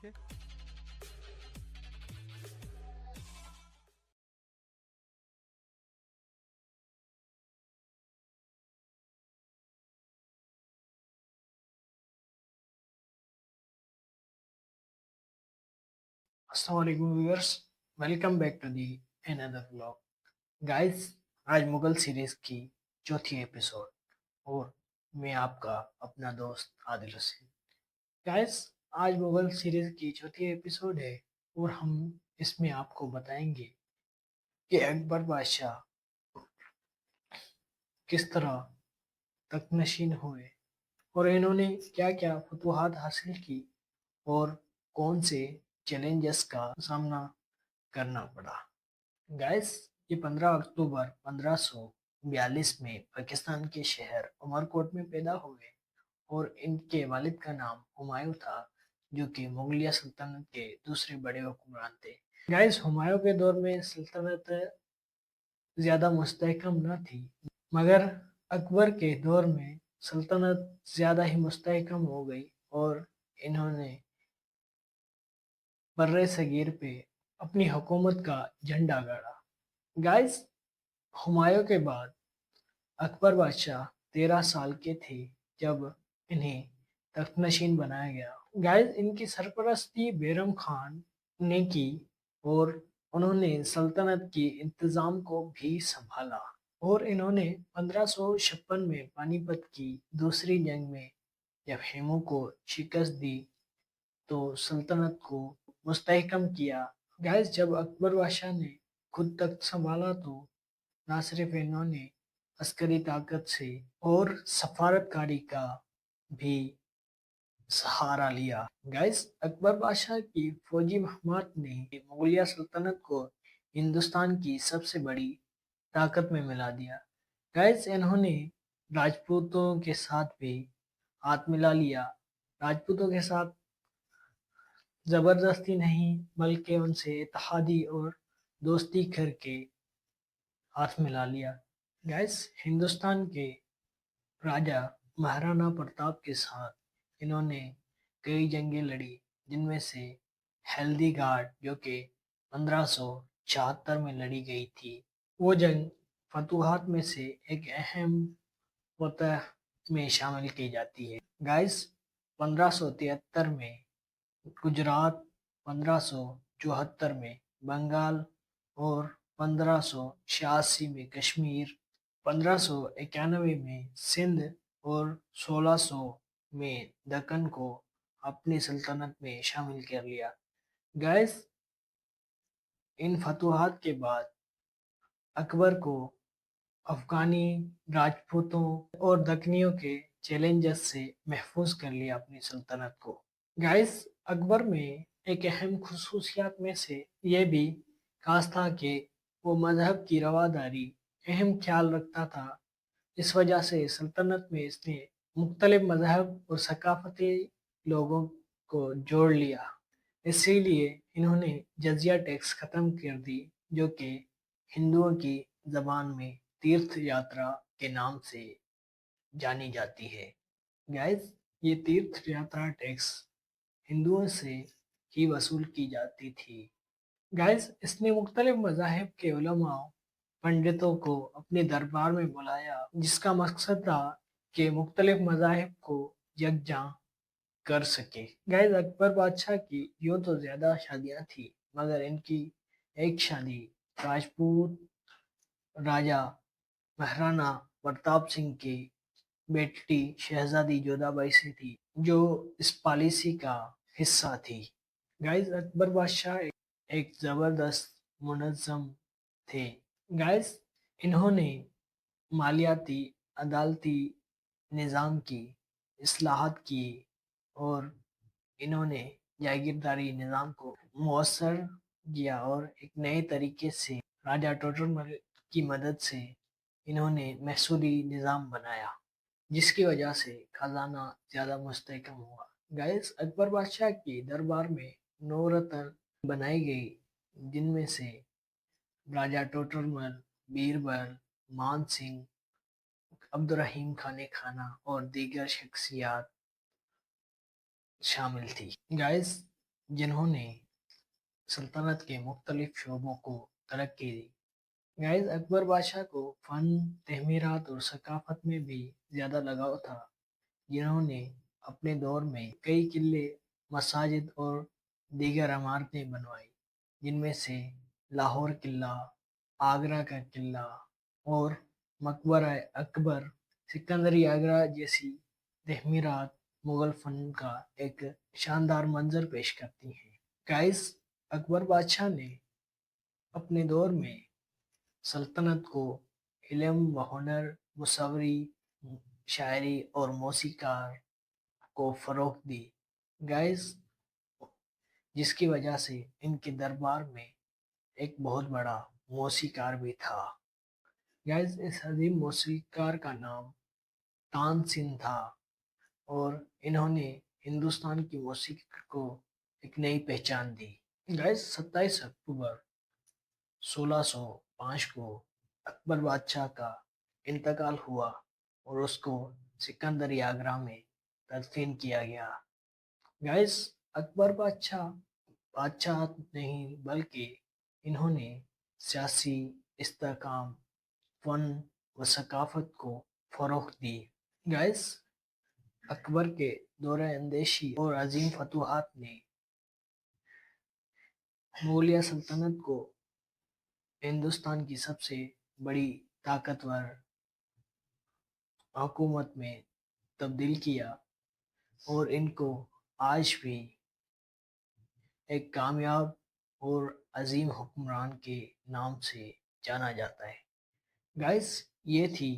Okay. अस्सलामुअलैकुम viewers, welcome back to the another vlog. Guys, आज Mughal series की चौथी एपिसोड और मैं आपका अपना दोस्त आदिल हुसैन। गाइस, आज मुगल सीरीज की चौथी एपिसोड है और हम इसमें आपको बताएंगे कि अकबर बादशाह किस तरह तख्तनशीन हुए और इन्होंने क्या क्या फतूहात हासिल की और कौन से चैलेंजेस का सामना करना पड़ा। गाइस, ये 15 अक्टूबर 1542 में पाकिस्तान के शहर उमरकोट में पैदा हुए और इनके वालिद का नाम हुमायूं था, जो कि मुगलिया सल्तनत के दूसरे बड़े हुक्मरान थे। गाइस, हुमायूं के दौर में सल्तनत ज़्यादा मुस्तहकम न थी, मगर अकबर के दौर में सल्तनत ज़्यादा ही मुस्तहकम हो गई और इन्होंने बर्रे सगीर पे अपनी हुकूमत का झंडा गाड़ा। गाइस, हुमायूं के बाद अकबर बादशाह 13 साल के थे जब इन्हें तख्तनशीन बनाया गया। गाइस, इनकी सरपरस्ती बैरम खान ने की और उन्होंने सल्तनत की इंतज़ाम को भी संभाला और इन्होंने 1556 में पानीपत की दूसरी जंग में जब हेमू को शिकस्त दी तो सल्तनत को मुस्तहकम किया। गाइस, जब अकबर बादशाह ने खुद तख्त संभाला तो ना सिर्फ इन्होंने अस्करी ताकत से और सफारतकारी का भी सहारा लिया। गाइस, अकबर बादशाह की फौजी महमात ने मुगलिया सल्तनत को हिंदुस्तान की सबसे बड़ी ताकत में मिला दिया। गाइस, इन्होंने राजपूतों के साथ भी हाथ मिला लिया। राजपूतों के साथ जबरदस्ती नहीं, बल्कि उनसे इत्तेहादी और दोस्ती करके हाथ मिला लिया। गैस, हिंदुस्तान के राजा महाराणा प्रताप के साथ इन्होंने कई जंगें लड़ी, जिनमें से हल्दी घाट जो कि 1574 में लड़ी गई थी, वो जंग फतूहात में से एक अहम फतह में शामिल की जाती है। गाइस, 1573 में गुजरात, 1574 में बंगाल और 1586 में कश्मीर, 1591 में सिंध और 1600 में दक्कन को अपनी सल्तनत में शामिल कर लिया। गैस, इन फतूहात के बाद अकबर को अफगानी राजपूतों और दक्कनियों के चैलेंजेस से महफूज कर लिया अपनी सल्तनत को। गाइस, अकबर में एक अहम खसूसियात में से यह भी खास था कि वो मजहब की रवादारी अहम ख्याल रखता था। इस वजह से सल्तनत में इसने मुख्तलिफ मजहब और सकाफती लोगों को जोड़ लिया। इसीलिए इन्होंने जजिया टैक्स ख़त्म कर दी, जो कि हिंदुओं की ज़बान में तीर्थ यात्रा के नाम से जानी जाती है। गाइस, ये तीर्थ यात्रा टैक्स हिंदुओं से ही वसूल की जाती थी। गाइस, इसने मुख्तलिफ मज़ाहिब के उलमा पंडितों को अपने दरबार में बुलाया, जिसका मकसद था कि मुख्तलिफ मज़ाहिब को यकजा कर सके। गाइस, अकबर बादशाह की यूं तो ज़्यादा शादियां थी, मगर इनकी एक शादी राजपूत राजा महाराणा प्रताप सिंह की बेटी शहजादी जोधाबाई से थी, जो इस पॉलिसी का हिस्सा थी। गाइस, अकबर बादशाह एक जबरदस्त मुनज़्ज़म थे। गाइस, इन्होंने मालियाती अदालती निज़ाम की इस्लाहत की और इन्होंने जागीरदारी निज़ाम को मौसर किया और एक नए तरीके से राजा टोडरमल की मदद से इन्होंने महसूली निज़ाम बनाया, जिसकी वजह से खजाना ज़्यादा मुस्तहकम हुआ। गाइस, अकबर बादशाह के दरबार में 9 रत्न बनाई गई, जिनमें से राजा टोटरमल, बीरबल, मान सिंह, अब्दुर्रहीम खाने खाना और दीगर शख्सियात शामिल थी। गाइस, जिन्होंने सल्तनत के मुख्तलिफ शोबों को तरक्की दी। गाइस, अकबर बादशाह को फ़न, तहमीरात और सकाफत में भी ज़्यादा लगाव था, जिन्होंने अपने दौर में कई किले, मसाजिद और दीगर इमारतें बनवाई, जिनमें से लाहौर किला, आगरा का किला और मकबरा अकबर, सिकंदरी आगरा जैसी तहमीरात मुगल फन का एक शानदार मंजर पेश करती हैं। गाइस, अकबर बादशाह ने अपने दौर में सल्तनत को इल्म व हुनर, मुसव्वरी, शायरी और मौसीकार को फरोग दी। गाइस, जिसकी वजह से इनके दरबार में एक बहुत बड़ा मौसीकार भी था। गाइस, इस अजीम मौसीकार का नाम तानसेन था और इन्होंने हिंदुस्तान की मौसीकी को एक नई पहचान दी। गाइस, 27 अक्टूबर 1605 को अकबर बादशाह का इंतकाल हुआ और उसको सिकंदरी आगरा में तदफीन किया गया। गाइस, अकबर बादशाह बादशाह नहीं बल्कि इन्होंने सियासी इस्तेहकाम, फन व सकाफत को फरोग दी। गाइस, अकबर के दौरे अंदेशी और अजीम फतूहात ने मुगलिया सल्तनत को हिंदुस्तान की सबसे बड़ी ताकतवर हुकूमत में तब्दील किया और इनको आज भी एक कामयाब और अजीम हुक्मरान के नाम से जाना जाता है। गाइस, ये थी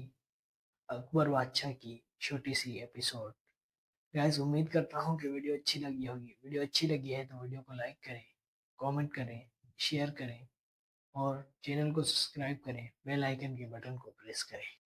अकबर बादशाह की छोटी सी एपिसोड। गाइस, उम्मीद करता हूँ कि वीडियो अच्छी लगी होगी। वीडियो अच्छी लगी है तो वीडियो को लाइक करें, कमेंट करें, शेयर करें और चैनल को सब्सक्राइब करें, बेल आइकन के बटन को प्रेस करें।